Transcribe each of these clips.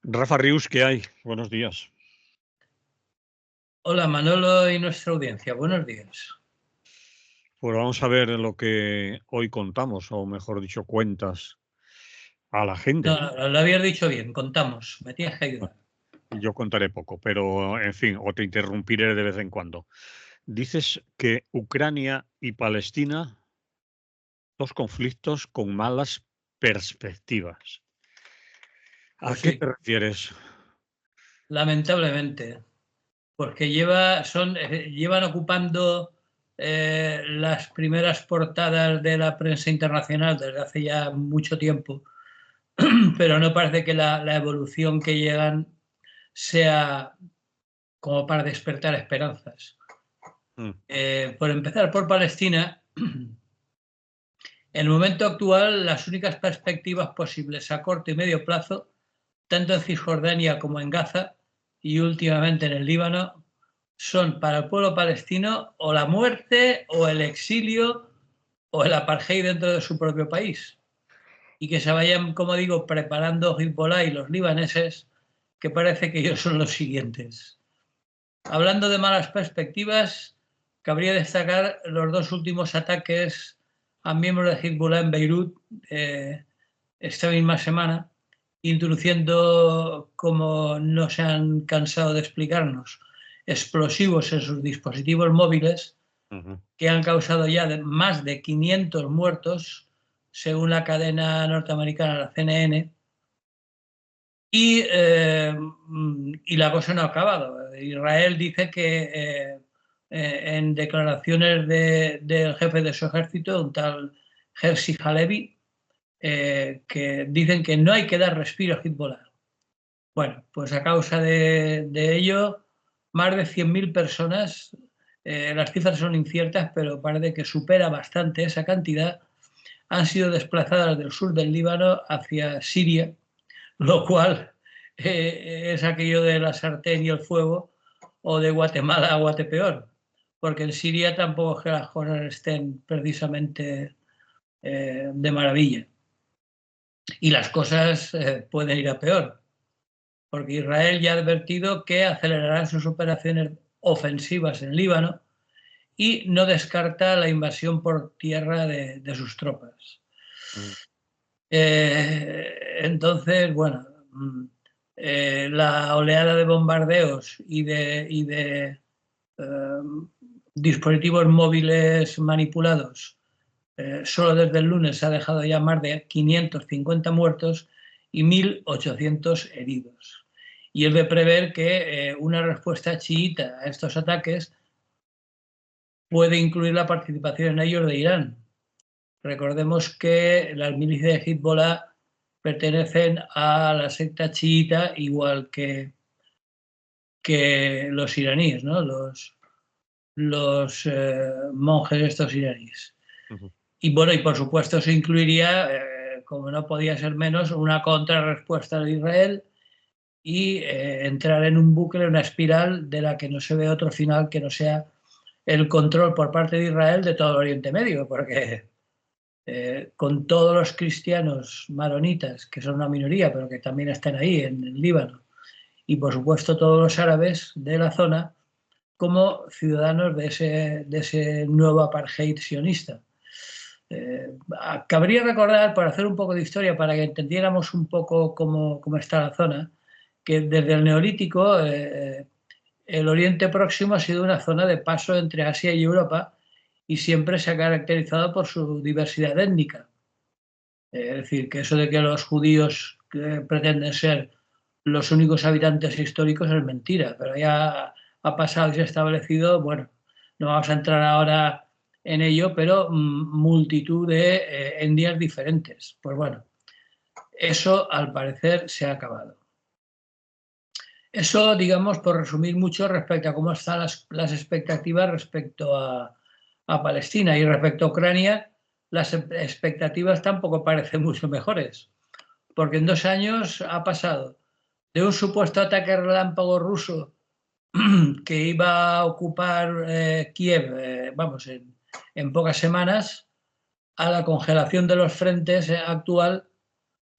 Rafa Rius, ¿qué hay? Buenos días. Hola Manolo y nuestra audiencia, buenos días. Pues vamos a ver lo que hoy contamos, o mejor dicho, cuentas a la gente. No, lo habías dicho bien, contamos, me tienes que ayudar. Yo contaré poco, pero en fin, o te interrumpiré de vez en cuando. Dices que Ucrania y Palestina, dos conflictos con malas perspectivas. ¿A Pues qué te sí, refieres? lamentablemente, porque llevan ocupando las primeras portadas de la prensa internacional desde hace ya mucho tiempo, pero no parece que la evolución que llegan sea como para despertar esperanzas. Mm, Por empezar por Palestina, en el momento actual, las únicas perspectivas posibles a corto y medio plazo, tanto en Cisjordania como en Gaza y últimamente en el Líbano, son para el pueblo palestino o la muerte o el exilio o el apartheid dentro de su propio país. Y que se vayan, como digo, preparando Hezbollah y los libaneses, que parece que ellos son los siguientes. Hablando de malas perspectivas, cabría destacar los dos últimos ataques a miembros de Hezbollah en Beirut esta misma semana, introduciendo, como no se han cansado de explicarnos, explosivos en sus dispositivos móviles ujú. que han causado ya más de 500 muertos, según la cadena norteamericana, la CNN. Y la cosa no ha acabado. Israel dice que en declaraciones del jefe de su ejército, un tal Herzi Halevi, que dicen que no hay que dar respiro a Hezbollah. Bueno, pues a causa de ello, más de 100.000 personas, las cifras son inciertas, pero parece que supera bastante esa cantidad, han sido desplazadas del sur del Líbano hacia Siria, lo cual es aquello de la sartén y el fuego, o de Guatemala a Guatepeor, porque en Siria tampoco es que las cosas estén precisamente de maravilla. Y las cosas pueden ir a peor, porque Israel ya ha advertido que acelerará sus operaciones ofensivas en Líbano y no descarta la invasión por tierra de sus tropas. Mm. Entonces, bueno, la oleada de bombardeos y de dispositivos móviles manipulados solo desde el lunes ha dejado ya más de 550 muertos y 1.800 heridos. Y es de prever que una respuesta chiita a estos ataques puede incluir la participación en ellos de Irán. Recordemos que las milicias de Hezbollah pertenecen a la secta chiita igual que los iraníes, ¿no? Los monjes estos iraníes. Ujú. Y bueno, y por supuesto eso incluiría, como no podía ser menos, una contrarrespuesta de Israel y entrar en un bucle, una espiral de la que no se ve otro final que no sea el control por parte de Israel de todo el Oriente Medio, porque con todos los cristianos maronitas, que son una minoría, pero que también están ahí en el Líbano, y por supuesto todos los árabes de la zona, como ciudadanos de ese nuevo apartheid sionista. Cabría recordar, para hacer un poco de historia, para que entendiéramos un poco cómo está la zona, que desde el Neolítico el Oriente Próximo ha sido una zona de paso entre Asia y Europa y siempre se ha caracterizado por su diversidad étnica. Es decir, que eso de que los judíos pretenden ser los únicos habitantes históricos es mentira, pero ya ha pasado y se ha establecido, bueno, no vamos a entrar ahora en ello, pero multitud de etnias diferentes. Pues bueno, eso al parecer se ha acabado. Eso, digamos, por resumir mucho respecto a cómo están las expectativas respecto a Palestina y respecto a Ucrania, las expectativas tampoco parecen mucho mejores, porque en 2 años ha pasado de un supuesto ataque relámpago ruso que iba a ocupar Kiev, vamos, en pocas semanas, a la congelación de los frentes actual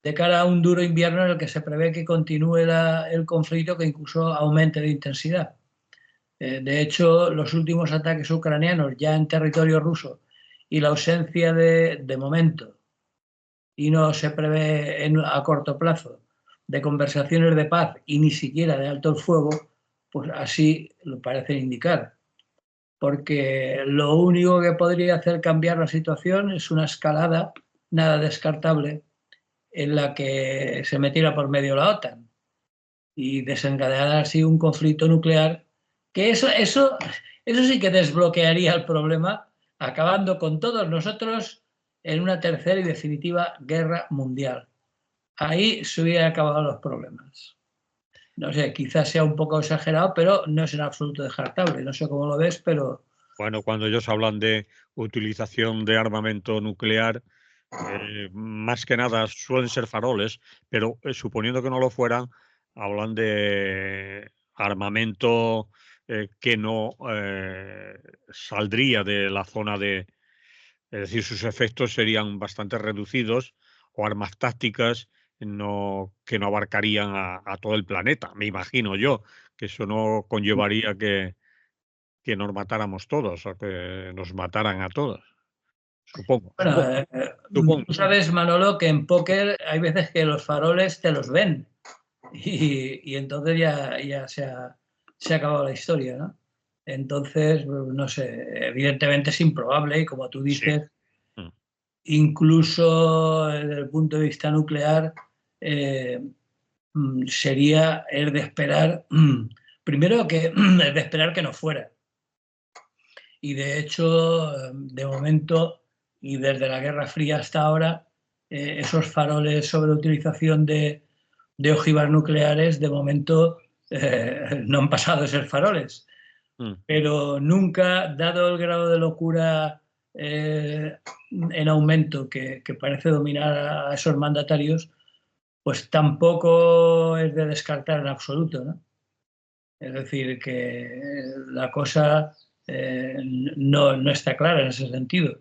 de cara a un duro invierno en el que se prevé que continúe el conflicto, que incluso aumente de intensidad. De hecho, los últimos ataques ucranianos ya en territorio ruso y la ausencia de momento, y no se prevé a corto plazo, de conversaciones de paz y ni siquiera de alto el fuego, pues así lo parecen indicar. Porque lo único que podría hacer cambiar la situación es una escalada nada descartable en la que se metiera por medio la OTAN y desencadenar así un conflicto nuclear, que eso sí que desbloquearía el problema, acabando con todos nosotros en una tercera y definitiva guerra mundial. Ahí se hubieran acabado los problemas. No sé, quizás sea un poco exagerado, pero no es en absoluto descartable. No sé cómo lo ves, pero... Bueno, cuando ellos hablan de utilización de armamento nuclear, más que nada suelen ser faroles, pero suponiendo que no lo fueran, hablan de armamento que no saldría de la zona de... Es decir, sus efectos serían bastante reducidos, o armas tácticas que no abarcarían a todo el planeta, me imagino yo, que eso no conllevaría que nos matáramos todos o que nos mataran a todos. Supongo, Bueno, supongo. tú sabes, Manolo, que en póker hay veces que los faroles te los ven y entonces ya se ha acabado la historia, ¿no? Entonces, no sé, evidentemente es improbable y como tú Sí. dices, incluso desde el punto de vista nuclear, eh, sería el de esperar, primero que el de esperar que no fuera. Y de hecho, de momento, y desde la Guerra Fría hasta ahora, esos faroles sobre utilización de ojivas nucleares, de momento, no han pasado de ser faroles. Pero nunca, dado el grado de locura en aumento que parece dominar a esos mandatarios, pues tampoco es de descartar en absoluto, ¿no? Es decir, que la cosa no está clara en ese sentido,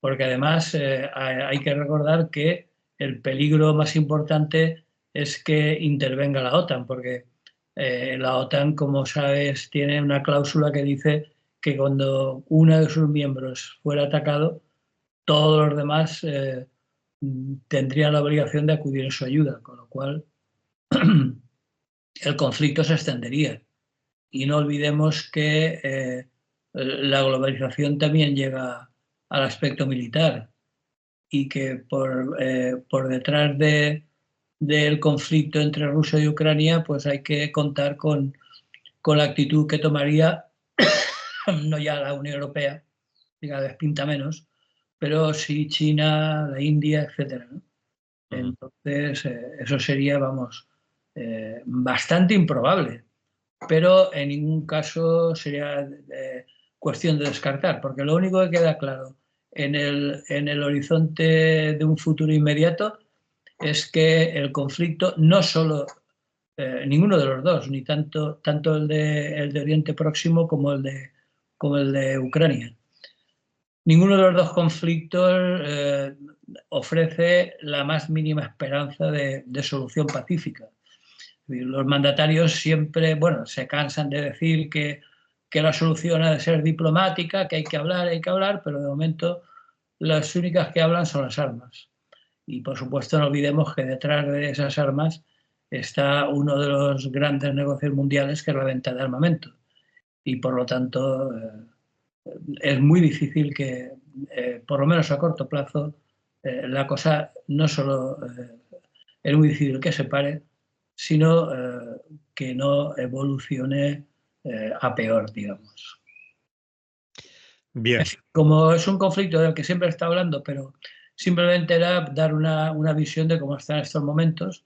porque además hay que recordar que el peligro más importante es que intervenga la OTAN, porque la OTAN, como sabes, tiene una cláusula que dice que cuando uno de sus miembros fuera atacado, todos los demás tendrían la obligación de acudir en su ayuda, con lo cual el conflicto se extendería. Y no olvidemos que la globalización también llega al aspecto militar y que por detrás del conflicto entre Rusia y Ucrania pues hay que contar con la actitud que tomaría no ya la Unión Europea, que cada vez pinta menos, pero sí China, la India, etcétera, ¿no? Entonces, eso sería, vamos, bastante improbable, pero en ningún caso sería cuestión de descartar, porque lo único que queda claro en el horizonte de un futuro inmediato es que el conflicto no solo, ninguno de los dos, ni tanto el de Oriente Próximo como el de Ucrania, ninguno de los dos conflictos ofrece la más mínima esperanza de solución pacífica. Los mandatarios siempre, bueno, se cansan de decir que la solución ha de ser diplomática, que hay que hablar, pero de momento las únicas que hablan son las armas. Y por supuesto no olvidemos que detrás de esas armas está uno de los grandes negocios mundiales, que es la venta de armamento. Y por lo tanto es muy difícil que, por lo menos a corto plazo, la cosa no solo es muy difícil que se pare, sino que no evolucione a peor, digamos. Bien. Como es un conflicto del que siempre está hablando, pero simplemente era dar una visión de cómo están estos momentos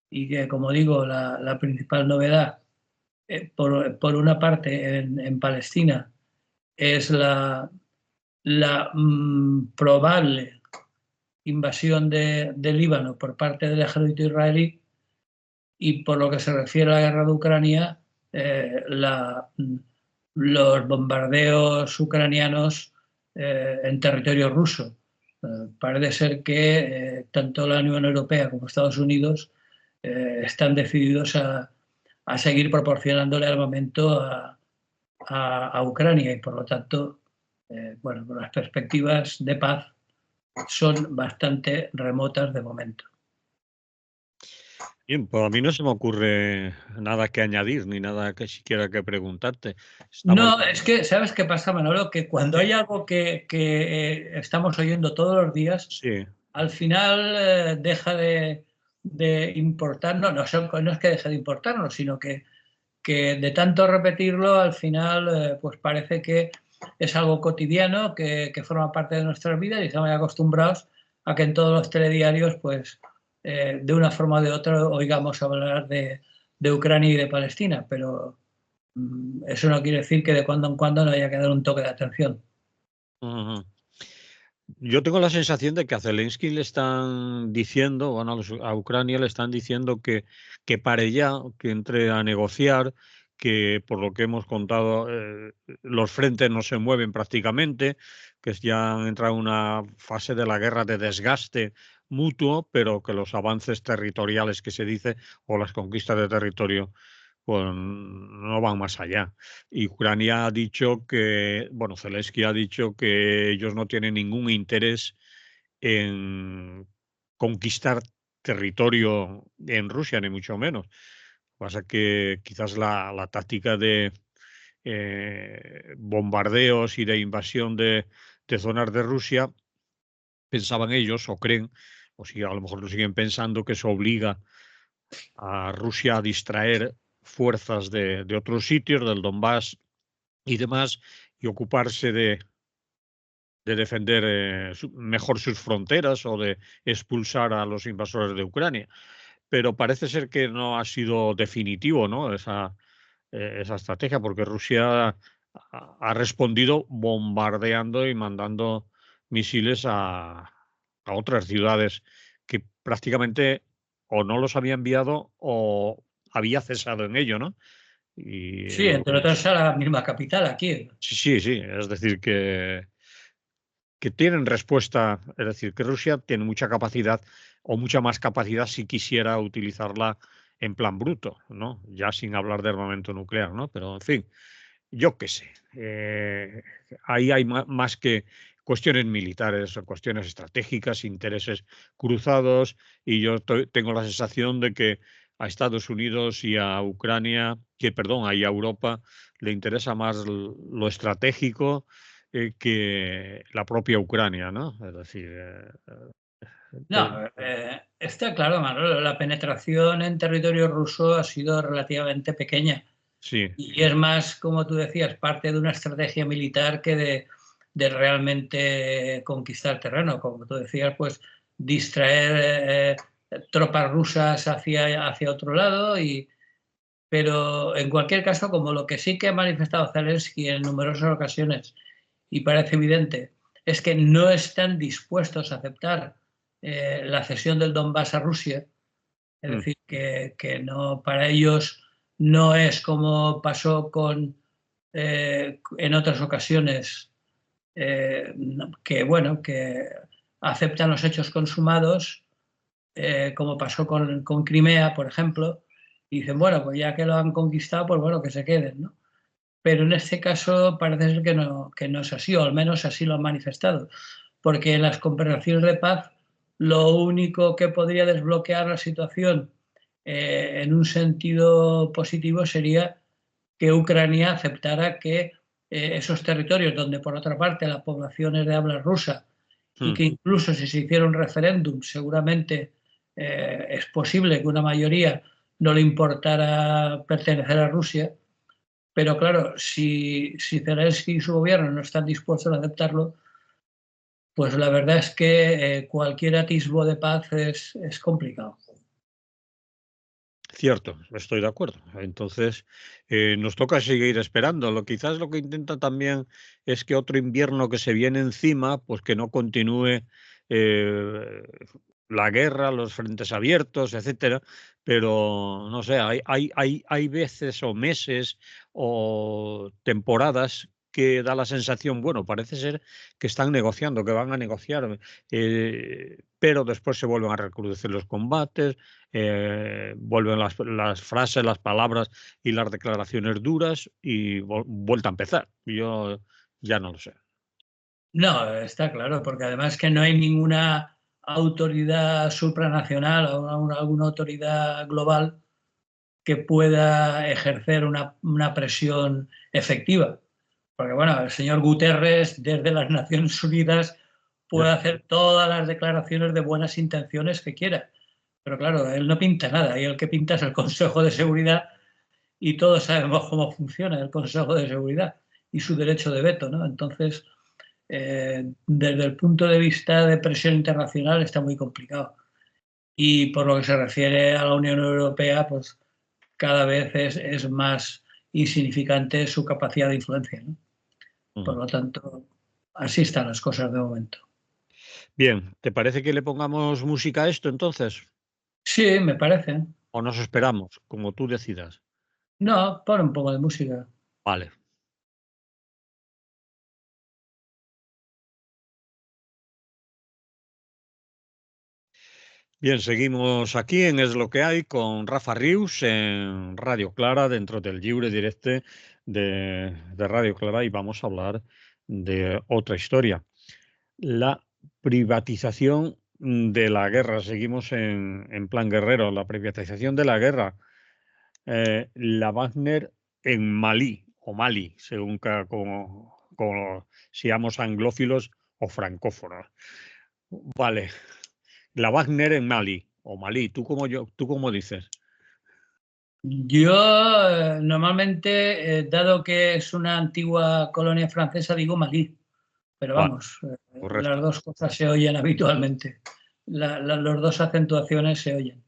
y que, como digo, la principal novedad, por una parte, en Palestina, es la probable invasión de Líbano por parte del ejército israelí, y por lo que se refiere a la guerra de Ucrania, los bombardeos ucranianos en territorio ruso. Parece ser que tanto la Unión Europea como Estados Unidos están decididos a seguir proporcionándole armamento a Ucrania y por lo tanto, bueno, las perspectivas de paz son bastante remotas de momento. Bien, pues a mí no se me ocurre nada que añadir ni nada que siquiera que preguntarte. Estamos... No, es que, ¿sabes qué pasa, Manolo? Que cuando hay algo que estamos oyendo todos los días, Sí. al final deja de importarnos, no es que deje de importarnos, sino que de tanto repetirlo, al final pues parece que es algo cotidiano, que forma parte de nuestras vidas y estamos acostumbrados a que en todos los telediarios, pues de una forma o de otra, oigamos hablar de Ucrania y de Palestina, pero eso no quiere decir que de cuando en cuando no haya que dar un toque de atención. Ujú. Yo tengo la sensación de que a Zelensky le están diciendo, bueno, a Ucrania le están diciendo que pare ya, que entre a negociar, que por lo que hemos contado los frentes no se mueven prácticamente, que ya han entrado en una fase de la guerra de desgaste mutuo, pero que los avances territoriales que se dice o las conquistas de territorio pues no van más allá. Y Ucrania ha dicho que, bueno, Zelensky ha dicho que ellos no tienen ningún interés en conquistar territorio en Rusia, ni mucho menos. Pasa que quizás la táctica de bombardeos y de invasión de zonas de Rusia, pensaban ellos, o creen, o si a lo mejor lo siguen pensando, que eso obliga a Rusia a distraer fuerzas de otros sitios, del Donbass y demás, y ocuparse de defender mejor sus fronteras o de expulsar a los invasores de Ucrania. Pero parece ser que no ha sido definitivo, ¿no? Esa estrategia, porque Rusia ha respondido bombardeando y mandando misiles a otras ciudades que prácticamente o no los había enviado o había cesado en ello, ¿no? Y Sí, entre otras a la misma capital, aquí. sí, sí, sí, es decir, que tienen respuesta, es decir, que Rusia tiene mucha capacidad o mucha más capacidad si quisiera utilizarla en plan bruto, ¿no? Ya sin hablar de armamento nuclear, ¿no? Pero, en fin, yo qué sé. Ahí hay más que cuestiones militares o cuestiones estratégicas, intereses cruzados, y yo tengo la sensación de que a Estados Unidos y a Ucrania, y a Europa, le interesa más lo estratégico que la propia Ucrania, ¿no? Es decir, No, está claro, Manolo, la penetración en territorio ruso ha sido relativamente pequeña sí. y es más, como tú decías, parte de una estrategia militar que de realmente conquistar terreno. Como tú decías, pues distraer tropas rusas hacia otro lado, pero en cualquier caso, como lo que sí que ha manifestado Zelensky en numerosas ocasiones y parece evidente, es que no están dispuestos a aceptar la cesión del Donbass a Rusia, es Mm, decir, que no, para ellos no es como pasó en otras ocasiones, que bueno, que aceptan los hechos consumados, como pasó con Crimea, por ejemplo, y dicen, bueno, pues ya que lo han conquistado, pues bueno, que se queden, ¿no? Pero en este caso parece ser que no es así, o al menos así lo han manifestado, porque en las conversaciones de paz lo único que podría desbloquear la situación en un sentido positivo sería que Ucrania aceptara que esos territorios donde por otra parte la población es de habla rusa y mm. que incluso si se hiciera un referéndum seguramente es posible que una mayoría no le importara pertenecer a Rusia, pero claro, si Zelensky y su gobierno no están dispuestos a aceptarlo, pues la verdad es que cualquier atisbo de paz es complicado. Cierto, estoy de acuerdo. Entonces, nos toca seguir esperando. Quizás lo que intenta también es que otro invierno que se viene encima, pues que no continúe eh, la guerra, los frentes abiertos, etcétera. Pero no sé, hay veces o meses o temporadas que da la sensación, bueno, parece ser que están negociando, que van a negociar, pero después se vuelven a recrudecer los combates, vuelven las frases, las palabras y las declaraciones duras y vuelta a empezar. Yo ya no lo sé. No, está claro, porque además que no hay ninguna autoridad supranacional o alguna autoridad global que pueda ejercer una presión efectiva. Porque bueno, el señor Guterres desde las Naciones Unidas puede hacer todas las declaraciones de buenas intenciones que quiera. Pero claro, él no pinta nada y el que pinta es el Consejo de Seguridad y todos sabemos cómo funciona el Consejo de Seguridad y su derecho de veto, ¿no? Entonces, desde el punto de vista de presión internacional está muy complicado. Y por lo que se refiere a la Unión Europea, pues cada vez es más insignificante su capacidad de influencia, ¿no? Por lo tanto, así están las cosas de momento. Bien, ¿te parece que le pongamos música a esto entonces? Sí, me parece. ¿O nos esperamos, como tú decidas? No, pon un poco de música. Vale. Bien, seguimos aquí en Es lo que hay con Rafa Rius en Radio Clara, dentro del Lliure Directe de Radio Clara, y vamos a hablar de otra historia. La privatización de la guerra. Seguimos en plan guerrero, la privatización de la guerra. La Wagner en Malí, o Mali, según como seamos anglófilos o francófonos. Vale, la Wagner en Mali, o Malí, ¿tú cómo dices? Yo normalmente, dado que es una antigua colonia francesa, digo Malí, pero Vale, vamos, las correcto. dos cosas se oyen habitualmente, las dos acentuaciones se oyen.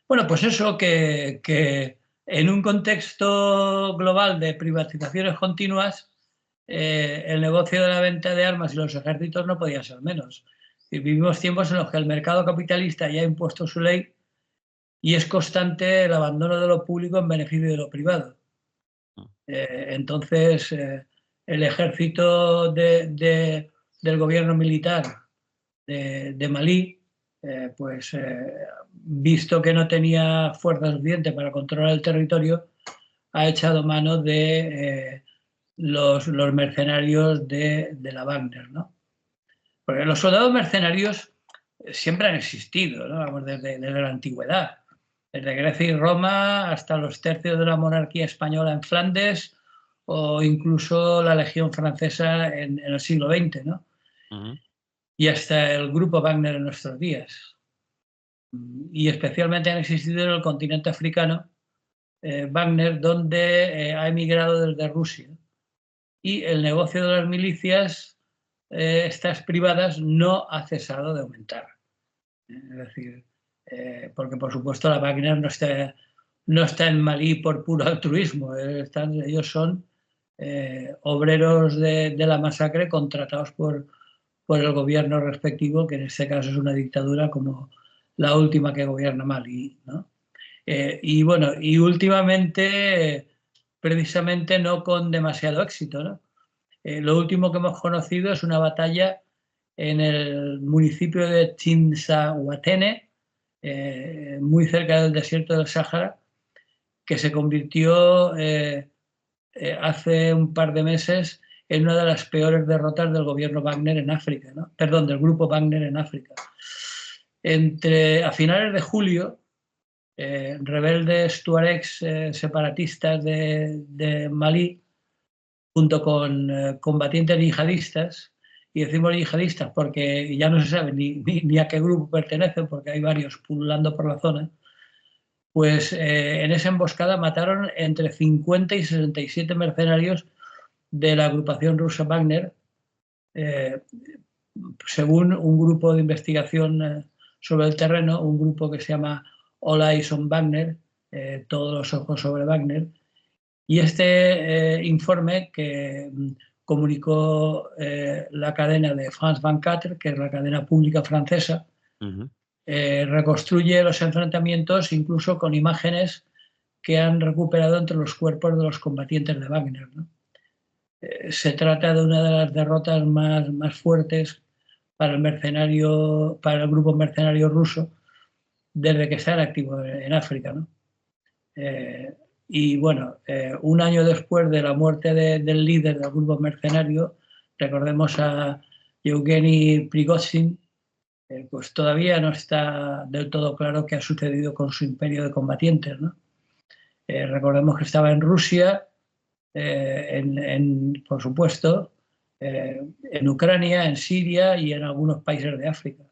Bueno, pues eso que en un contexto global de privatizaciones continuas, el negocio de la venta de armas y los ejércitos no podía ser menos. Y vivimos tiempos en los que el mercado capitalista ya ha impuesto su ley y es constante el abandono de lo público en beneficio de lo privado. Entonces, el ejército del gobierno militar de Malí, pues visto que no tenía fuerza suficiente para controlar el territorio, ha echado mano de los mercenarios de la Wagner, ¿no? Porque los soldados mercenarios siempre han existido, ¿no? Vamos, desde la antigüedad, desde Grecia y Roma hasta los tercios de la monarquía española en Flandes o incluso la Legión Francesa en el siglo XX, ¿no? Y hasta el grupo Wagner en nuestros días. Y especialmente han existido en el continente africano, Wagner, donde ha emigrado desde Rusia. Y el negocio de las milicias, estas privadas, no ha cesado de aumentar. Es decir, porque por supuesto la Wagner no está en Malí por puro altruismo, ellos son obreros de la masacre contratados por el gobierno respectivo, que en este caso es una dictadura como la última que gobierna Malí, ¿no? Y bueno, y últimamente, precisamente no con demasiado éxito, ¿no? Lo último que hemos conocido es una batalla en el municipio de Chinzahuatene, muy cerca del desierto del Sáhara, que se convirtió hace un par de meses en una de las peores derrotas del gobierno Wagner en África, ¿no? Perdón, del grupo Wagner en África. A finales de julio, rebeldes tuaregs separatistas de Malí, junto con combatientes yihadistas, y decimos yihadistas porque ya no se sabe ni a qué grupo pertenecen, porque hay varios pululando por la zona, pues en esa emboscada mataron entre 50 y 67 mercenarios de la agrupación rusa Wagner, según un grupo de investigación sobre el terreno, un grupo que se llama All Eyes on Wagner, todos los ojos sobre Wagner, y este informe que comunicó la cadena de France 24, que es la cadena pública francesa, reconstruye los enfrentamientos incluso con imágenes que han recuperado entre los cuerpos de los combatientes de Wagner, ¿no? se trata de una de las derrotas más fuertes para para el grupo mercenario ruso desde que está activo en África, ¿no? Y bueno, un año después de la muerte del líder del grupo mercenario, recordemos a Yevgeny Prigozhin, pues todavía no está del todo claro qué ha sucedido con su imperio de combatientes, ¿no? Recordemos que estaba en Rusia, por supuesto, en Ucrania, en Siria y en algunos países de África.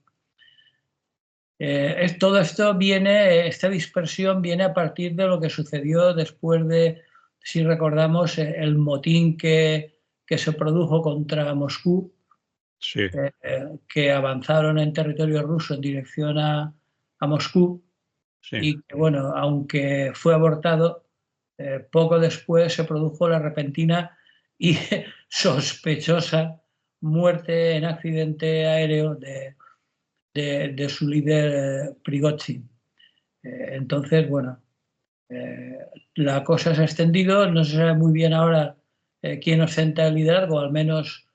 Todo esto viene, esta dispersión viene a partir de lo que sucedió después de, si recordamos, el motín que se produjo contra Moscú, Sí. que avanzaron en territorio ruso en dirección a Moscú, Sí. y que, bueno, aunque fue abortado, poco después se produjo la repentina y sospechosa muerte en accidente aéreo de su líder Prigozhin. Entonces, bueno, la cosa se ha extendido, no se sabe muy bien ahora quién ostenta el liderazgo, al menos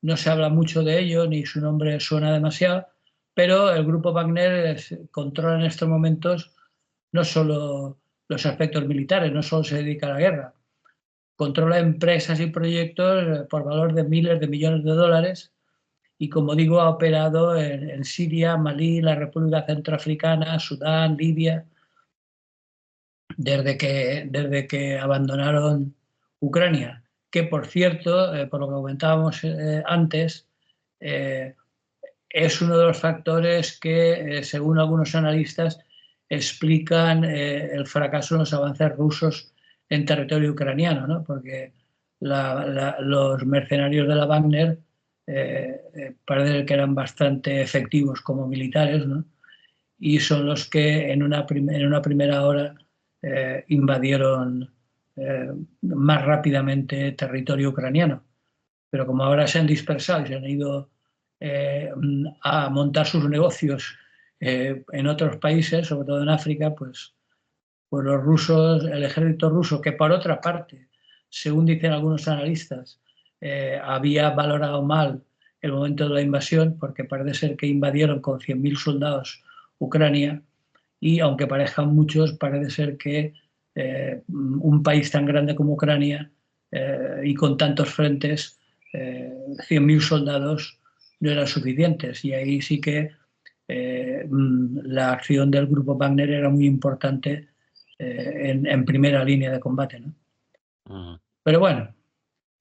no se habla mucho de ello, ni su nombre suena demasiado, pero el grupo Wagner controla en estos momentos no solo los aspectos militares, no solo se dedica a la guerra, controla empresas y proyectos por valor de miles de millones de dólares y, como digo, ha operado en Siria, Malí, la República Centroafricana, Sudán, Libia, desde que abandonaron Ucrania, que, por cierto, por lo que comentábamos antes, es uno de los factores que, según algunos analistas, explican el fracaso en los avances rusos en territorio ucraniano, ¿no? Porque los mercenarios de la Wagner parece que eran bastante efectivos como militares, ¿no? Y son los que en una primera hora invadieron más rápidamente territorio ucraniano. Pero como ahora se han dispersado y se han ido a montar sus negocios en otros países, sobre todo en África, pues los rusos, el ejército ruso, que por otra parte, según dicen algunos analistas, había valorado mal el momento de la invasión, porque parece ser que invadieron con 100.000 soldados Ucrania, y aunque parezcan muchos, parece ser que un país tan grande como Ucrania y con tantos frentes, 100.000 soldados no eran suficientes, y ahí sí que la acción del grupo Wagner era muy importante en primera línea de combate, ¿no? Pero bueno,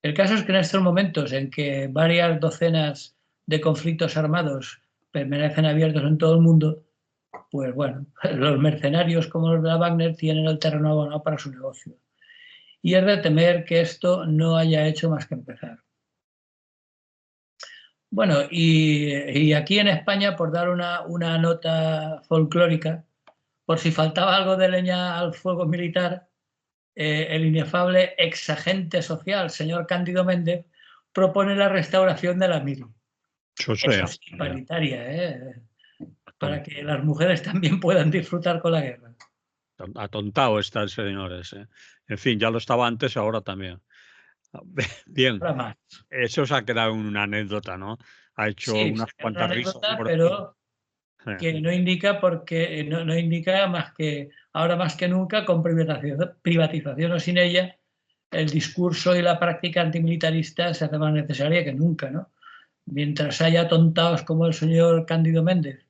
el caso es que en estos momentos en que varias docenas de conflictos armados permanecen abiertos en todo el mundo, pues bueno, los mercenarios como los de la Wagner tienen el terreno abonado para su negocio. Y es de temer que esto no haya hecho más que empezar. Bueno, y aquí en España, por dar una nota folclórica, por si faltaba algo de leña al fuego militar, el inefable exagente social, señor Cándido Méndez, propone la restauración de la mili. Eso Eso sea. sí, paritaria, para que las mujeres también puedan disfrutar con la guerra. Atontado está el señor ese. En fin, ya lo estaba antes, ahora también. Bien, Ahora más. eso se ha quedado en una anécdota, ¿no? Ha hecho Sí, unas es una cuantas risas anécdota, por aquí. pero que no indica porque no indica más que ahora más que nunca, con privatización o sin ella, el discurso y la práctica antimilitarista se hace más necesaria que nunca, ¿no? Mientras haya tontaos como el señor Cándido Méndez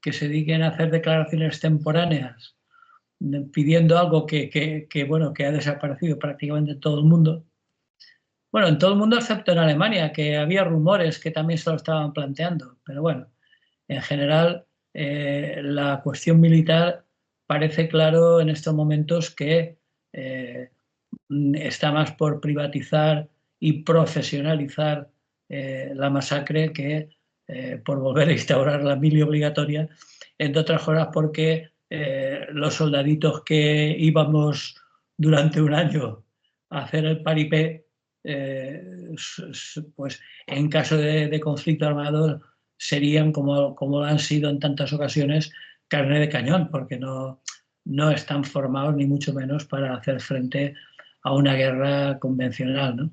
que se dediquen a hacer declaraciones extemporáneas pidiendo algo bueno, que ha desaparecido prácticamente en todo el mundo. Bueno, en todo el mundo excepto en Alemania, que había rumores que también se lo estaban planteando, pero bueno, en general la cuestión militar parece claro en estos momentos que está más por privatizar y profesionalizar la masacre que por volver a instaurar la mili obligatoria, entre otras cosas porque los soldaditos que íbamos durante un año a hacer el paripé, pues en caso de conflicto armado serían, como lo han sido en tantas ocasiones, carne de cañón, porque no están formados ni mucho menos para hacer frente a una guerra convencional, ¿no?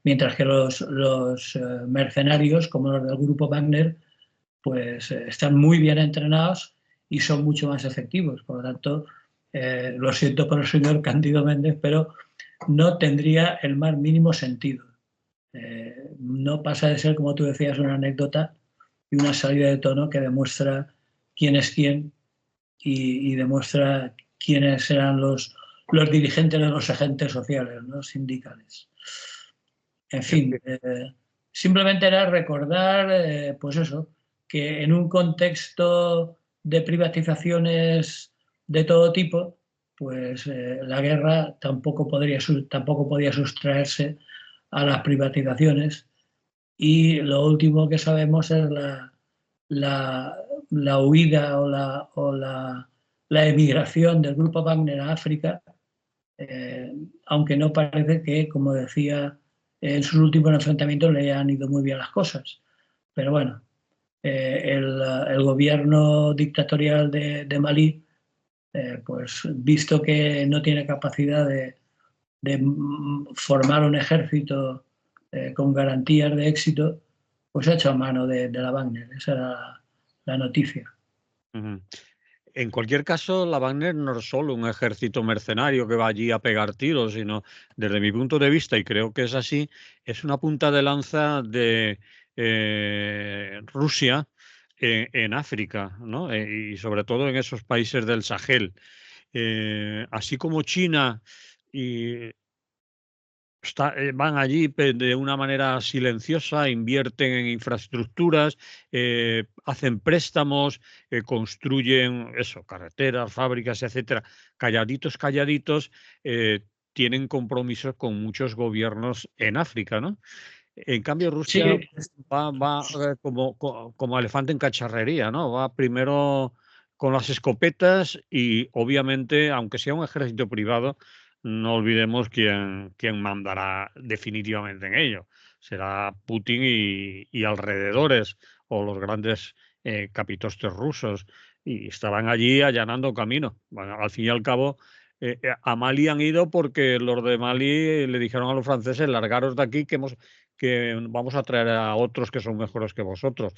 mientras que los mercenarios, como los del grupo Wagner, pues están muy bien entrenados y son mucho más efectivos. Por lo tanto, lo siento por el señor Cándido Méndez, pero no tendría el más mínimo sentido. No pasa de ser, como tú decías, una anécdota y una salida de tono que demuestra quién es quién y demuestra quiénes eran los dirigentes de los agentes sociales, ¿no? Sindicales. En fin, simplemente era recordar, pues eso, que en un contexto de privatizaciones de todo tipo, pues la guerra tampoco podía sustraerse a las privatizaciones. Y lo último que sabemos es la huida o la emigración del grupo Wagner a África, aunque no parece que, como decía, en sus últimos enfrentamientos le han ido muy bien las cosas. Pero bueno, el gobierno dictatorial de Malí, pues visto que no tiene capacidad de formar un ejército con garantías de éxito, pues ha hecho a mano de la Wagner. Esa era la noticia. En cualquier caso, la Wagner no es solo un ejército mercenario que va allí a pegar tiros, sino, desde mi punto de vista, y creo que es así, es una punta de lanza de Rusia en África, ¿no? Y sobre todo en esos países del Sahel. Así como China y van allí de una manera silenciosa, invierten en infraestructuras, hacen préstamos, construyen eso, carreteras, fábricas, etcétera, calladitos, calladitos, tienen compromisos con muchos gobiernos en África, ¿no? En cambio, Sí, Rusia va como elefante en cacharrería, ¿no? Va primero con las escopetas y, obviamente, aunque sea un ejército privado, no olvidemos quién mandará definitivamente en ello. Será Putin y alrededores, o los grandes capitostes rusos, y estarán allí allanando camino. Bueno, al fin y al cabo, a Mali han ido porque los de Mali le dijeron a los franceses: largaros de aquí, que vamos a traer a otros que son mejores que vosotros,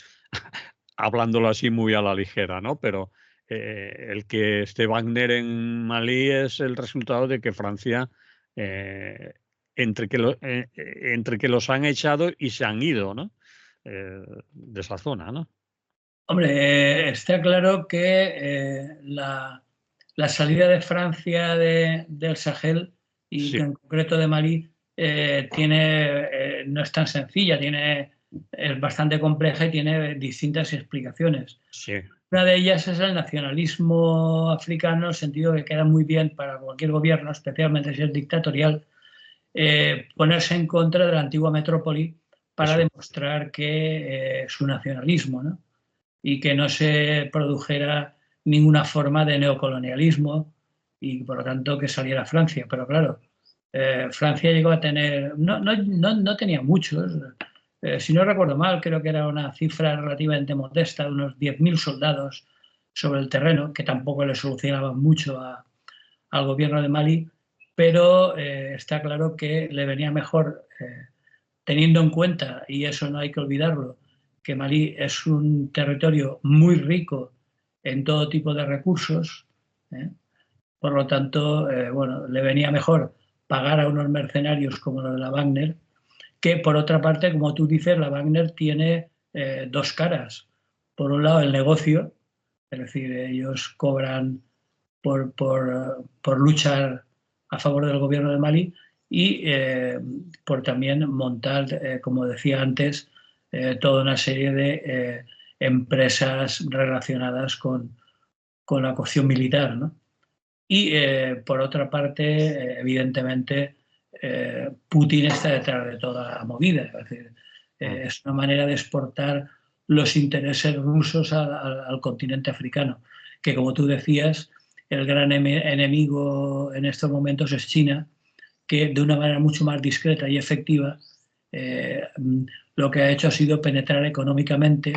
hablándolo así muy a la ligera, ¿no? Pero el que esté Wagner en Malí es el resultado de que Francia, entre que los han echado y se han ido, ¿no? De esa zona, ¿no? hombre, está claro que la salida de Francia del Sahel y Sí, que en concreto de Malí no es tan sencilla, es bastante compleja y tiene distintas explicaciones. sí. Una de ellas es el nacionalismo africano, en el sentido que queda muy bien para cualquier gobierno, especialmente si es dictatorial, ponerse en contra de la antigua metrópoli para Eso. demostrar que su nacionalismo, ¿no? Y que no se produjera ninguna forma de neocolonialismo y por lo tanto que saliera Francia. Pero claro, Francia llegó a tener, no tenía muchos, si no recuerdo mal, creo que era una cifra relativamente modesta, de unos 10.000 soldados sobre el terreno, que tampoco le solucionaban mucho al gobierno de Mali, pero está claro que le venía mejor, teniendo en cuenta, y eso no hay que olvidarlo, que Malí es un territorio muy rico en todo tipo de recursos, ¿eh? Por lo tanto, bueno, le venía mejor pagar a unos mercenarios como los de la Wagner, que por otra parte, como tú dices, la Wagner tiene dos caras. Por un lado, el negocio, es decir, ellos cobran por luchar a favor del gobierno de Mali y por también montar, como decía antes, toda una serie de empresas relacionadas con la cuestión militar, ¿no? Y por otra parte, evidentemente, Putin está detrás de toda la movida. Es decir, es una manera de exportar los intereses rusos al continente africano, que como tú decías, el gran enemigo en estos momentos es China, que de una manera mucho más discreta y efectiva lo que ha hecho ha sido penetrar económicamente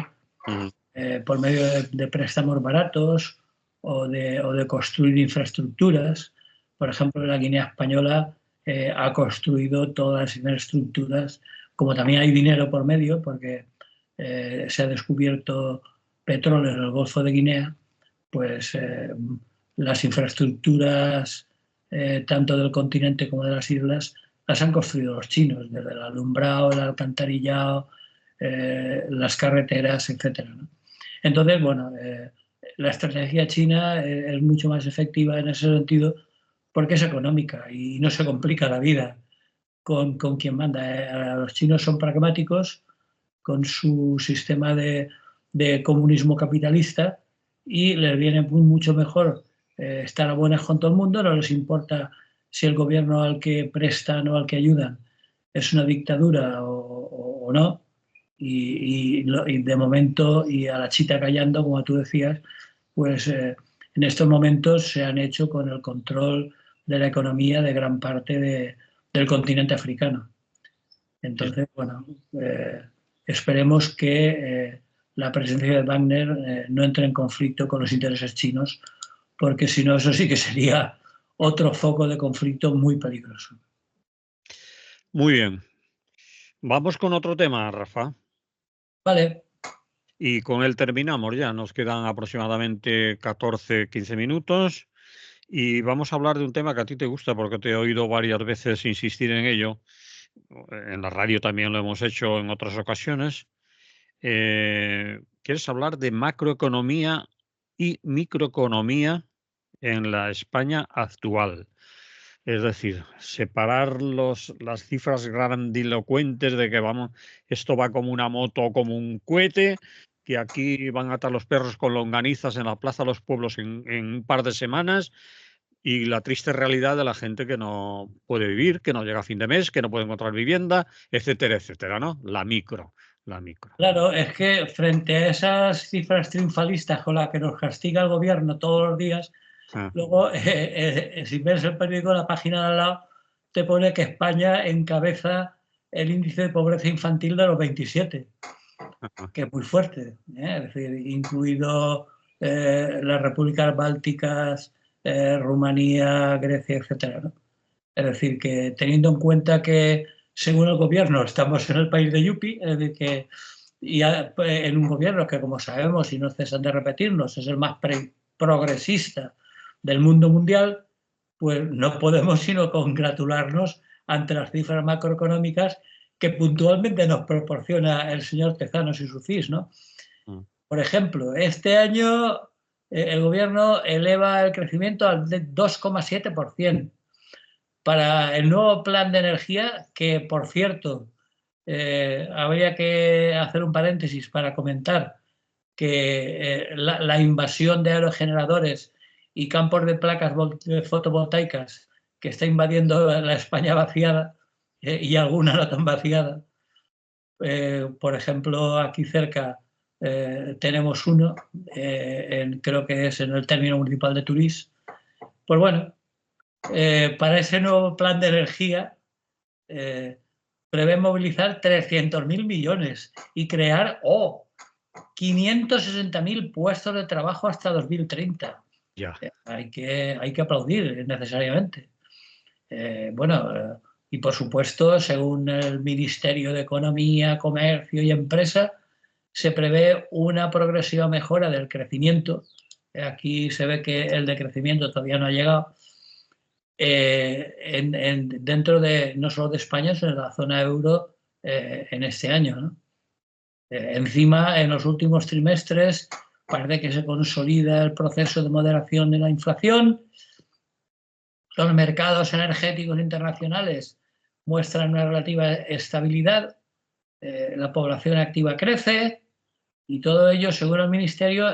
por medio de préstamos baratos o de construir infraestructuras. Por ejemplo, en la Guinea Española ha construido todas las infraestructuras, como también hay dinero por medio, porque se ha descubierto petróleo en el Golfo de Guinea, pues las infraestructuras tanto del continente como de las islas las han construido los chinos, desde el alumbrado, el alcantarillado, las carreteras, etcétera, ¿no? Entonces, bueno, la estrategia china es mucho más efectiva en ese sentido porque es económica y no se complica la vida con quien manda. Los chinos son pragmáticos con su sistema de comunismo capitalista y les viene mucho mejor estar a buenas con todo el mundo, no les importa si el gobierno al que prestan o al que ayudan es una dictadura o no. Y de momento, y a la chita callando, como tú decías, pues en estos momentos se han hecho con el control de la economía de gran parte del continente africano. Entonces, bueno, esperemos que la presencia de Wagner no entre en conflicto con los intereses chinos, porque si no, eso sí que sería otro foco de conflicto muy peligroso. Muy bien. Vamos con otro tema, Rafa. Vale. Y con él terminamos ya. Nos quedan aproximadamente 14, 15 minutos. Y vamos a hablar de un tema que a ti te gusta, porque te he oído varias veces insistir en ello. En la radio también lo hemos hecho en otras ocasiones. ¿Quieres hablar de macroeconomía y microeconomía en la España actual? Es decir, separar las cifras grandilocuentes de que vamos, esto va como una moto o como un cohete, que aquí van a atar los perros con longanizas en la Plaza de los Pueblos en un par de semanas, y la triste realidad de la gente que no puede vivir, que no llega a fin de mes, que no puede encontrar vivienda, etcétera, etcétera, ¿no? La micro. Claro, es que frente a esas cifras triunfalistas con las que nos castiga el gobierno todos los días, luego, si ves el periódico, la página de al lado te pone que España encabeza el índice de pobreza infantil de los 27, que es muy fuerte, es decir, incluido las repúblicas bálticas, Rumanía, Grecia, etcétera, ¿no? Es decir, que teniendo en cuenta que según el gobierno estamos en el país de Yupi, es decir, que y en un gobierno que, como sabemos y no cesan de repetirnos, es el más progresista del mundo mundial, pues no podemos sino congratularnos ante las cifras macroeconómicas que puntualmente nos proporciona el señor Tezanos y su CIS, ¿no? Por ejemplo, este año el gobierno eleva el crecimiento al 2,7%. Para el nuevo plan de energía, que por cierto, habría que hacer un paréntesis para comentar que la invasión de aerogeneradores y campos de placas fotovoltaicas que está invadiendo la España vaciada y alguna no tan vaciada. Por ejemplo, aquí cerca tenemos uno, creo que es en el término municipal de Turís. Pues bueno, para ese nuevo plan de energía prevé movilizar 300.000 millones y crear 560.000 puestos de trabajo hasta 2030. Hay que aplaudir necesariamente. Bueno, y por supuesto, según el Ministerio de Economía, Comercio y Empresa, se prevé una progresiva mejora del crecimiento. Aquí se ve que el decrecimiento todavía no ha llegado. Dentro de no solo de España, sino de la zona euro en este año, ¿no? Encima, en los últimos trimestres, parece que se consolida el proceso de moderación de la inflación. Los mercados energéticos internacionales muestran una relativa estabilidad. La población activa crece y todo ello, según el Ministerio,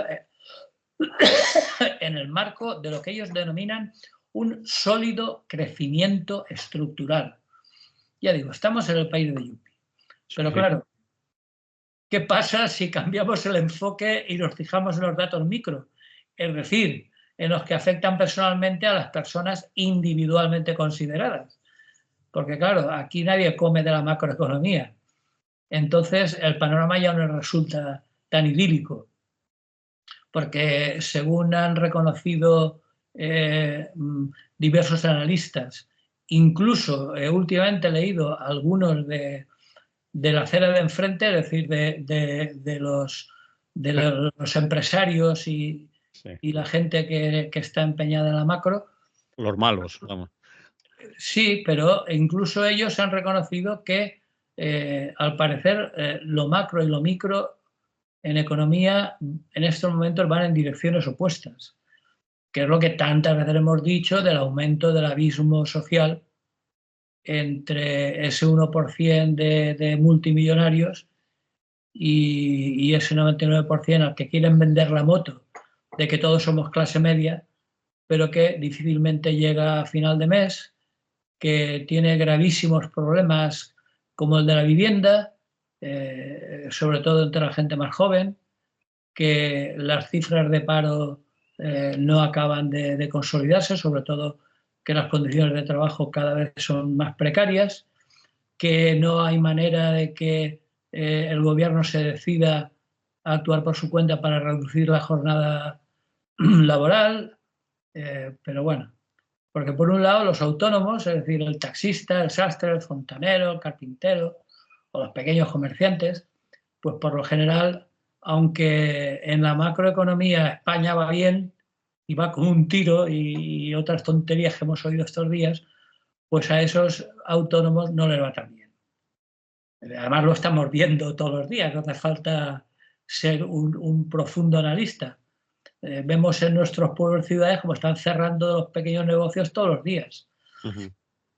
en el marco de lo que ellos denominan un sólido crecimiento estructural. Ya digo, estamos en el país de Yupi. Pero claro, ¿qué pasa si cambiamos el enfoque y nos fijamos en los datos micro? Es decir, en los que afectan personalmente a las personas individualmente consideradas. Porque claro, aquí nadie come de la macroeconomía. Entonces, el panorama ya no resulta tan idílico. Porque según han reconocido diversos analistas Incluso últimamente he leído algunos de la acera de enfrente, es decir, de los empresarios y la gente que está empeñada en la macro. Los malos, vamos. Sí, pero incluso ellos han reconocido que al parecer lo macro y lo micro en economía en estos momentos van en direcciones opuestas, que es lo que tantas veces hemos dicho del aumento del abismo social entre ese 1% de multimillonarios y ese 99% al que quieren vender la moto de que todos somos clase media, pero que difícilmente llega a final de mes, que tiene gravísimos problemas como el de la vivienda, sobre todo entre la gente más joven, que las cifras de paro no acaban de consolidarse, sobre todo que las condiciones de trabajo cada vez son más precarias, que no hay manera de que el gobierno se decida a actuar por su cuenta para reducir la jornada laboral, pero bueno, porque por un lado los autónomos, es decir, el taxista, el sastre, el fontanero, el carpintero o los pequeños comerciantes, pues por lo general, aunque en la macroeconomía España va bien y va con un tiro y otras tonterías que hemos oído estos días, pues a esos autónomos no les va tan bien. Además lo estamos viendo todos los días, no hace falta ser un profundo analista. Vemos en nuestros pueblos y ciudades como están cerrando los pequeños negocios todos los días. Uh-huh.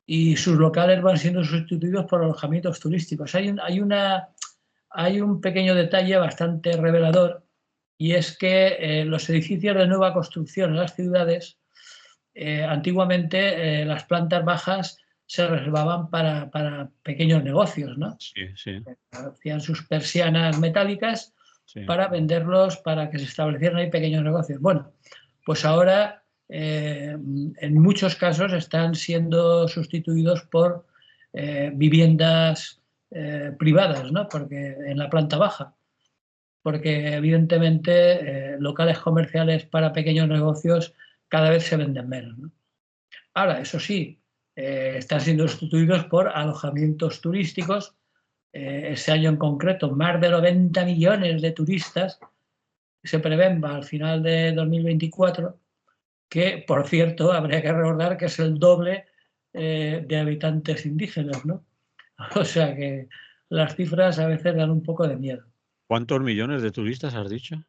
Y sus locales van siendo sustituidos por alojamientos turísticos. Hay un pequeño detalle bastante revelador, y es que los edificios de nueva construcción en las ciudades, antiguamente las plantas bajas se reservaban para pequeños negocios, ¿no? Sí, sí. Hacían sus persianas metálicas Sí. para venderlos, para que se establecieran ahí pequeños negocios. Bueno, pues ahora en muchos casos están siendo sustituidos por viviendas privadas, ¿no? Porque en la planta baja, porque evidentemente locales comerciales para pequeños negocios cada vez se venden menos, ¿no? Ahora, eso sí, están siendo sustituidos por alojamientos turísticos. Ese año en concreto, más de 90 millones de turistas se prevén al final de 2024, que, por cierto, habría que recordar que es el doble de habitantes indígenas, ¿no? O sea que las cifras a veces dan un poco de miedo. ¿Cuántos millones de turistas has dicho?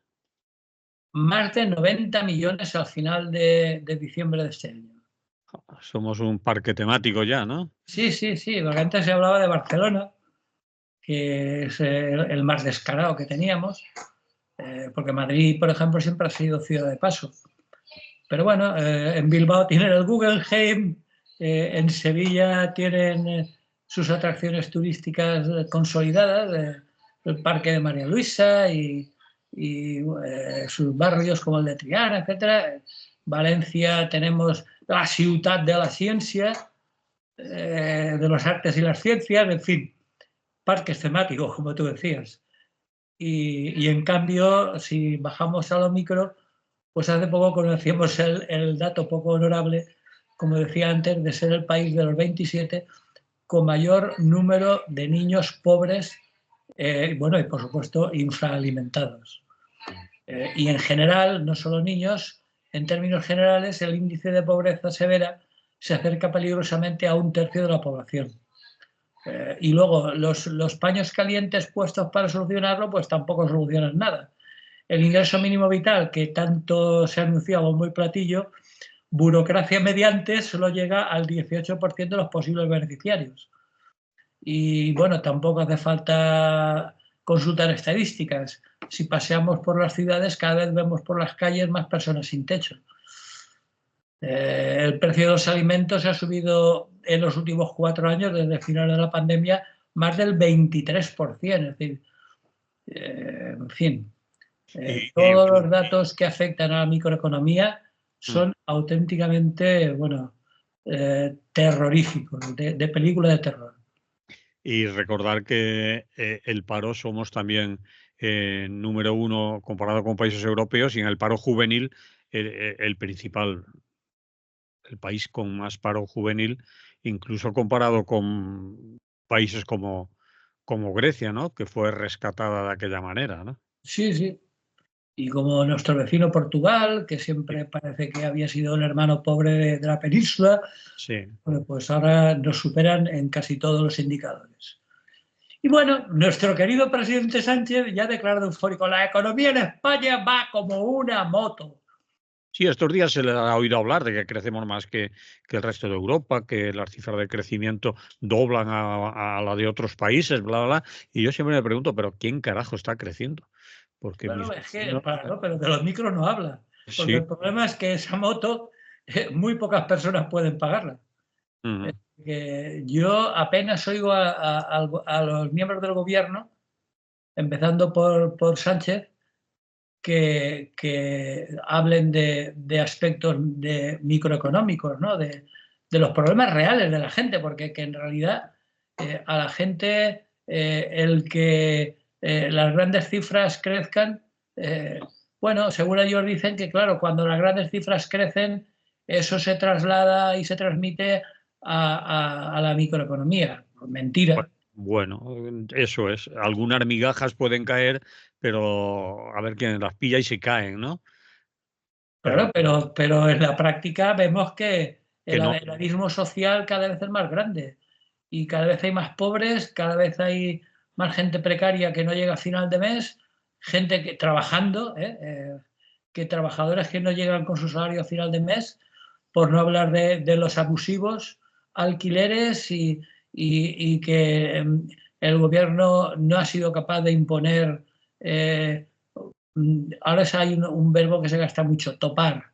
Más de 90 millones al final de diciembre de este año. Somos un parque temático ya, ¿no? Sí, sí, sí, porque antes se hablaba de Barcelona, que es el más descarado que teníamos, porque Madrid, por ejemplo, siempre ha sido ciudad de paso. Pero bueno, en Bilbao tienen el Guggenheim, en Sevilla tienen sus atracciones turísticas consolidadas, el Parque de María Luisa y sus barrios como el de Triana, etc. Valencia tenemos la Ciutat de la Ciencia, de las artes y las ciencias, en fin, parques temáticos, como tú decías. Y en cambio, si bajamos a lo micro, pues hace poco conocíamos el dato poco honorable, como decía antes, de ser el país de los 27 con mayor número de niños pobres, bueno, y por supuesto infraalimentados. Y en general, no solo niños, en términos generales, el índice de pobreza severa se acerca peligrosamente a 1/3 de la población. Y luego los paños calientes puestos para solucionarlo, pues tampoco solucionan nada. El ingreso mínimo vital, que tanto se ha anunciado muy platillo, burocracia mediante, solo llega al 18% de los posibles beneficiarios. Y bueno, tampoco hace falta consultar estadísticas. Si paseamos por las ciudades, cada vez vemos por las calles más personas sin techo. El precio de los alimentos ha subido en los últimos 4 años, desde el final de la pandemia, más del 23%. Es decir, en fin, todos los datos que afectan a la microeconomía son auténticamente, bueno, terroríficos, de película de terror. Y recordar que el paro somos también número 1 comparado con países europeos, y en el paro juvenil el principal, el país con más paro juvenil, incluso comparado con países como Grecia, ¿no? Que fue rescatada de aquella manera, ¿no? Sí, sí. Y como nuestro vecino Portugal, que siempre parece que había sido el hermano pobre de la península, Sí. bueno, pues ahora nos superan en casi todos los indicadores. Y bueno, nuestro querido presidente Sánchez ya ha declarado eufórico, la economía en España va como una moto. Sí, estos días se le ha oído hablar de que crecemos más que el resto de Europa, que las cifras de crecimiento doblan a la de otros países, bla, bla, bla. Y yo siempre me pregunto, ¿pero quién carajo está creciendo? Porque mis Bueno, es que, vecinos, claro, pero de los micros no habla. Porque el sí. problema es que esa moto muy pocas personas pueden pagarla. Ujú. Yo apenas oigo a los miembros del gobierno, empezando por Sánchez, que hablen de aspectos microeconómicos, ¿no? De los problemas reales de la gente, porque que en realidad a la gente el que las grandes cifras crezcan, bueno, según ellos dicen que claro, cuando las grandes cifras crecen, eso se traslada y se transmite a la microeconomía. Mentira. Bueno, eso es. Algunas migajas pueden caer, pero a ver quién las pilla y se caen, ¿no? Claro, Pero pero en la práctica vemos que que no. el abismo social cada vez es más grande y cada vez hay más pobres, cada vez hay más gente precaria que no llega a final de mes, gente que trabajando, que trabajadores que no llegan con su salario a final de mes, por no hablar de los abusivos alquileres y que el gobierno no ha sido capaz de imponer ahora hay un verbo que se gasta mucho, topar.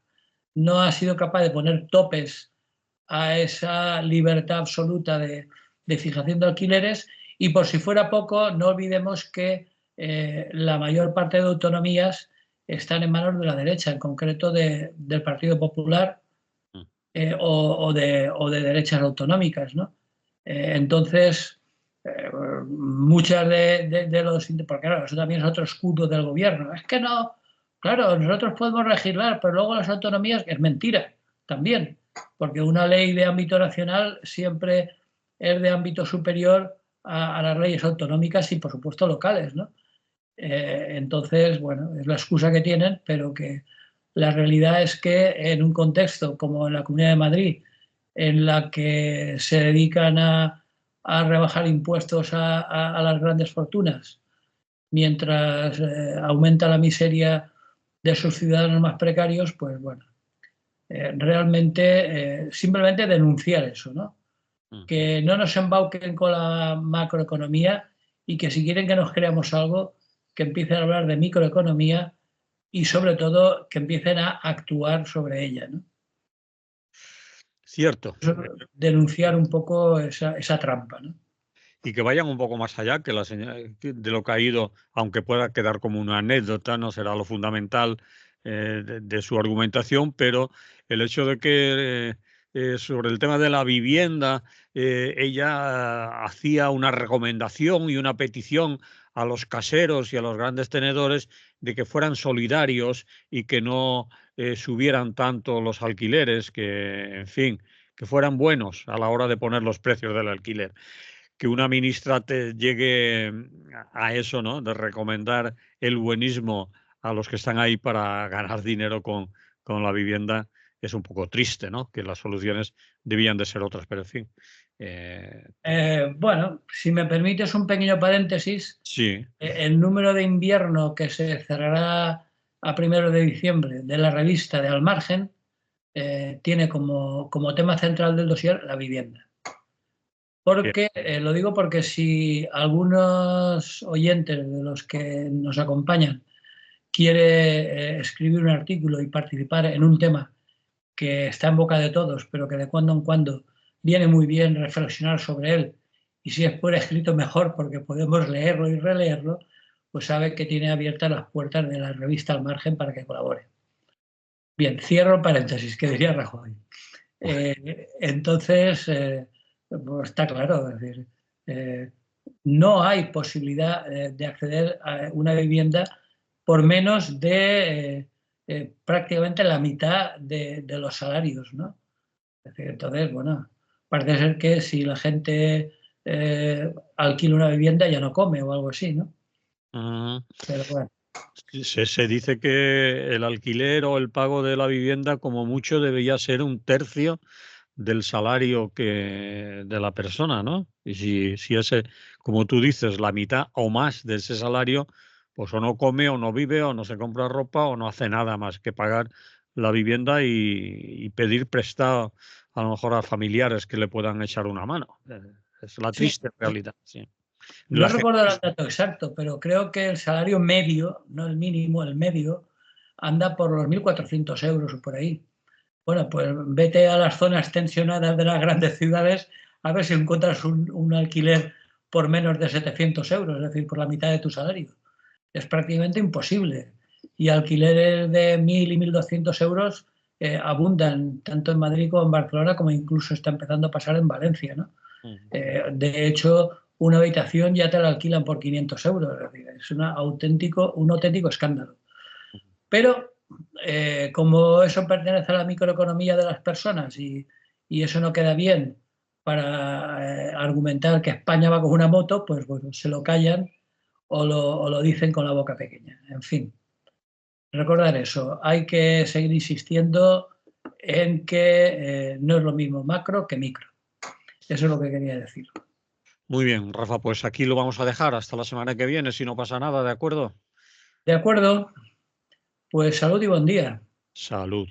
No ha sido capaz de poner topes a esa libertad absoluta de fijación de alquileres y por si fuera poco, no olvidemos que la mayor parte de autonomías están en manos de la derecha, en concreto del Partido Popular Mm. o de derechas autonómicas, ¿no? Entonces, muchas de los... Porque claro, eso también es otro escudo del gobierno. Es que no, claro, nosotros podemos legislar, pero luego las autonomías, es mentira, también, porque una ley de ámbito nacional siempre es de ámbito superior a las leyes autonómicas y, por supuesto, locales, ¿no? Entonces, bueno, es la excusa que tienen, pero que la realidad es que en un contexto como en la Comunidad de Madrid, en la que se dedican a rebajar impuestos a las grandes fortunas, mientras aumenta la miseria de sus ciudadanos más precarios, pues bueno, realmente simplemente denunciar eso, ¿no? Mm. Que no nos embauquen con la macroeconomía y que si quieren que nos creamos algo, que empiecen a hablar de microeconomía y sobre todo que empiecen a actuar sobre ella, ¿no? Cierto. Denunciar un poco esa trampa, ¿no? Y que vayan un poco más allá de lo que ha ido, aunque pueda quedar como una anécdota, no será lo fundamental de su argumentación, pero el hecho de que sobre el tema de la vivienda, ella hacía una recomendación y una petición a los caseros y a los grandes tenedores de que fueran solidarios y que no subieran tanto los alquileres, que, en fin, que fueran buenos a la hora de poner los precios del alquiler. Que una ministra te llegue a eso, ¿no? De recomendar el buenismo a los que están ahí para ganar dinero con la vivienda es un poco triste, ¿no? Que las soluciones debían de ser otras, pero en fin. eh, Bueno, si me permites un pequeño paréntesis, sí, el número de invierno que se cerrará a 1 de diciembre de la revista de Al Margen tiene como tema central del dossier la vivienda. bien, Porque, lo digo porque si algunos oyentes de los que nos acompañan quiere escribir un artículo y participar en un tema que está en boca de todos, pero que de cuando en cuando viene muy bien reflexionar sobre él, y si es por escrito mejor porque podemos leerlo y releerlo, pues sabe que tiene abiertas las puertas de la revista Al Margen para que colabore. Bien, cierro paréntesis, que diría Rajoy. Entonces, pues está claro, es decir, eh, no hay posibilidad de acceder a una vivienda por menos de prácticamente la mitad de los salarios, ¿no? Es decir, entonces, bueno, parece ser que si la gente alquila una vivienda ya no come o algo así, ¿no? Pero bueno. Se dice que el alquiler o el pago de la vivienda como mucho debería ser un tercio del salario de la persona, ¿no? Y si ese, como tú dices, la mitad o más de ese salario, pues o no come o no vive o no se compra ropa o no hace nada más que pagar la vivienda y pedir prestado a lo mejor a familiares que le puedan echar una mano. Es la Sí, triste realidad, sí. no La gente, recuerdo el dato exacto, pero creo que el salario medio, no el mínimo, el medio, anda por los 1.400 euros o por ahí. Bueno, pues vete a las zonas tensionadas de las grandes ciudades a ver si encuentras un alquiler por menos de 700 euros, es decir, por la mitad de tu salario. Es prácticamente imposible. Y alquileres de 1.000 y 1.200 euros abundan tanto en Madrid como en Barcelona, como incluso está empezando a pasar en Valencia, ¿no? De hecho, una habitación ya te la alquilan por 500 euros. Es decir, es un auténtico escándalo. Pero como eso pertenece a la microeconomía de las personas y eso no queda bien para argumentar que España va con una moto, pues bueno, se lo callan o lo dicen con la boca pequeña. En fin, recordar eso. Hay que seguir insistiendo en que no es lo mismo macro que micro. Eso es lo que quería decir. muy bien, Rafa, pues aquí lo vamos a dejar hasta la semana que viene, si no pasa nada, ¿de acuerdo? De acuerdo, pues salud y buen día. Salud.